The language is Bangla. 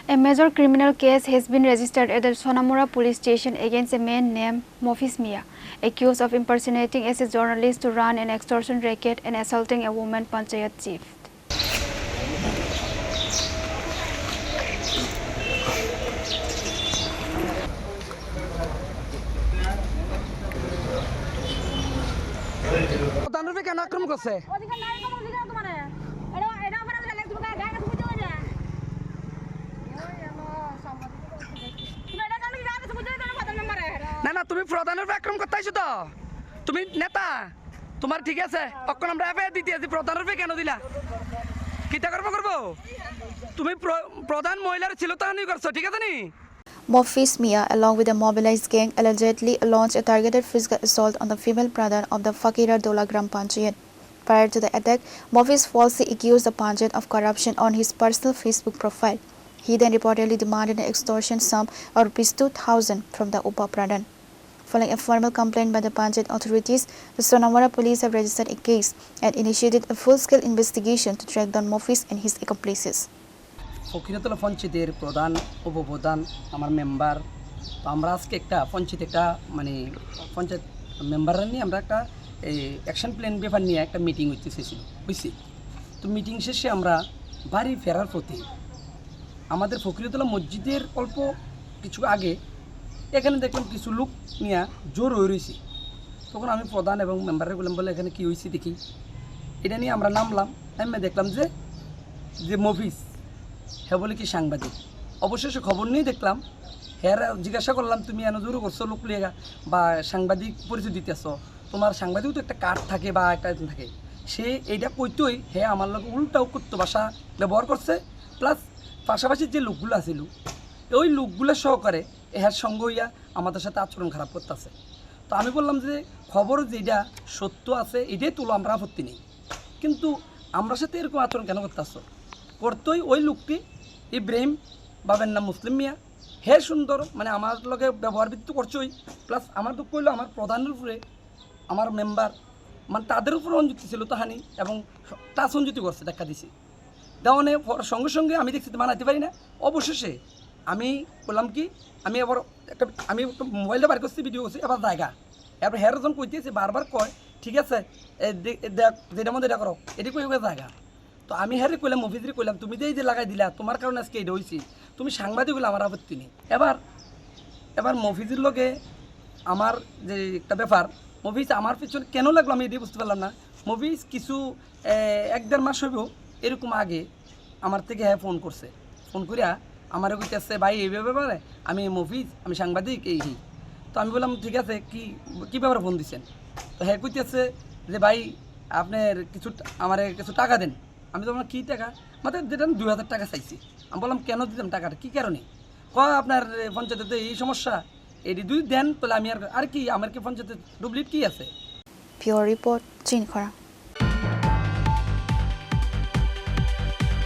A major criminal case has been registered at the Sonamura police station against a man named Mofis Mia, accused of impersonating as a journalist to run an extortion racket and assaulting a woman panchayat chief. প্রধানরূপে কেন আক্রমণ করছে? না না, তুমি প্রধানরূপে আক্রমণ করতে আইছো তো, তুমি নেতা, তোমার ঠিক আছে। অক্ষণ আমরা এফআইআর দিতে আছি, প্রধানরূপে কেন দিলা? কিতা করবো? তুমি প্রধান মহিলার ছিল তো হানি করছো, ঠিক আছে নি? Mofis Mia, along with a mobilized gang, allegedly launched a targeted physical assault on the female pradhan of the Fakira Dola Gram Panchayat. Prior to the attack, Mofis falsely accused the Panchayat of corruption on his personal Facebook profile. He then reportedly demanded an extortion sum of ₹2,000 from the Upa Pradhan. Following a formal complaint by the Panchayat authorities, the Sonamura police have registered a case and initiated a full-scale investigation to track down Mofis and his accomplices. Fakirtala পঞ্চায়েতের প্রধান, উপপ্রধান, আমার মেম্বার, তো আমরা আজকে একটা পঞ্চায়েত পঞ্চায়েত মেম্বাররা নিয়ে আমরা একটা অ্যাকশন প্ল্যান ব্যাপার নিয়ে একটা মিটিং হয়েছি। তো মিটিং শেষে আমরা বাড়ি ফেরার পথে আমাদের ফকিরতলা মসজিদের অল্প কিছু আগে এখানে দেখলাম কিছু লোক নিয়ে জোর হয়ে রয়েছে। তখন আমি প্রধান এবং মেম্বাররা বললাম, বলে এখানে কী হয়েছে দেখি। এটা নিয়ে আমরা নামলাম, দেখলাম যে মফিস, হ্যাঁ বলে কি সাংবাদিক। অবশেষে খবর নিয়ে দেখলাম, হ্যাঁ জিজ্ঞাসা করলাম, তুমি এনে জোর করছো লোক লিয়ে বা সাংবাদিক পরিচয় দিতে আসছো, তোমার সাংবাদিক তো একটা কার্ড থাকে বা একটা থাকে। সে এইটা কইতই হ্যাঁ আমার লোক উল্টাও করতো ভাষা ব্যবহার করছে, প্লাস পাশাপাশি যে লোকগুলো আছিল ওই লোকগুলো সহকারে এর সঙ্গে হইয়া আমাদের সাথে আচরণ খারাপ করতেছে। তো আমি বললাম যে খবর যেটা সত্য আছে এটাই তুলো, আমরা আপত্তি নেই, কিন্তু আমরা সাথে এরকম আচরণ কেন করতেছো? করতোই ওই লোকটি ইব্রাহিম, বাবার নাম মুসলিম মিয়া, হ্যাঁ সুন্দর আমার লগে ব্যবহার ভিত্তি করছোই, প্লাস আমার দুঃখ হইলো আমার প্রধানের উপরে আমার মেম্বার তাদের উপরে অনুযুক্তি ছিল তো হানি এবং টাচ অনুযুক্তি করছে, দেখা দিছি দেওয়ানে সঙ্গে সঙ্গে আমি দেখছি মানাতে পারি না। অবশেষে আমি বললাম কি, আমি একটা মোবাইলটা বার করছি, ভিডিও করছি, এবার জায়গা এরপর হ্যাঁ যখন কইতেছি বারবার কয় ঠিক আছে দেখ যেটার মধ্যে এটা করো, এটি কই জায়গা। তো আমি হ্যাঁ কইলাম, মফিজরে কইলাম, তুমি যে লাগাই দিলা তোমার কারণে আজকে এটা হয়েছি, তুমি সাংবাদিক হলে আমার আপত্তি নেই। এবার মফিজের লগে আমার যে একটা ব্যাপার, মফিজ আমার পিছনে কেন লাগলো আমি এটাই বুঝতে পারলাম না। মফিজ কিছু 1-1.5 মাস হইব এরকম আগে আমার থেকে হ্যাঁ ফোন করিয়া আমার কইতেছে, ভাই এই ব্যাপারে আমি মফিজ, আমি সাংবাদিক এই। তো আমি বললাম ঠিক আছে, কী ব্যাপারে ফোন দিচ্ছেন? তো হ্যাঁ কইতেছে যে ভাই আপনার আমার কিছু টাকা দেন। আমি তো কী টাকা? যেটা 2,000 টাকা চাইছি। আমি বললাম কেন দিতাম টাকাটা, কী কারণে? আপনার পঞ্চায়েতে এই সমস্যা, এটি দুই দেন, তাহলে আমি আর কি আমার কি পঞ্চায়েতের ডুপ্লিকেট কী আছে? Pure Report, Chinkhara.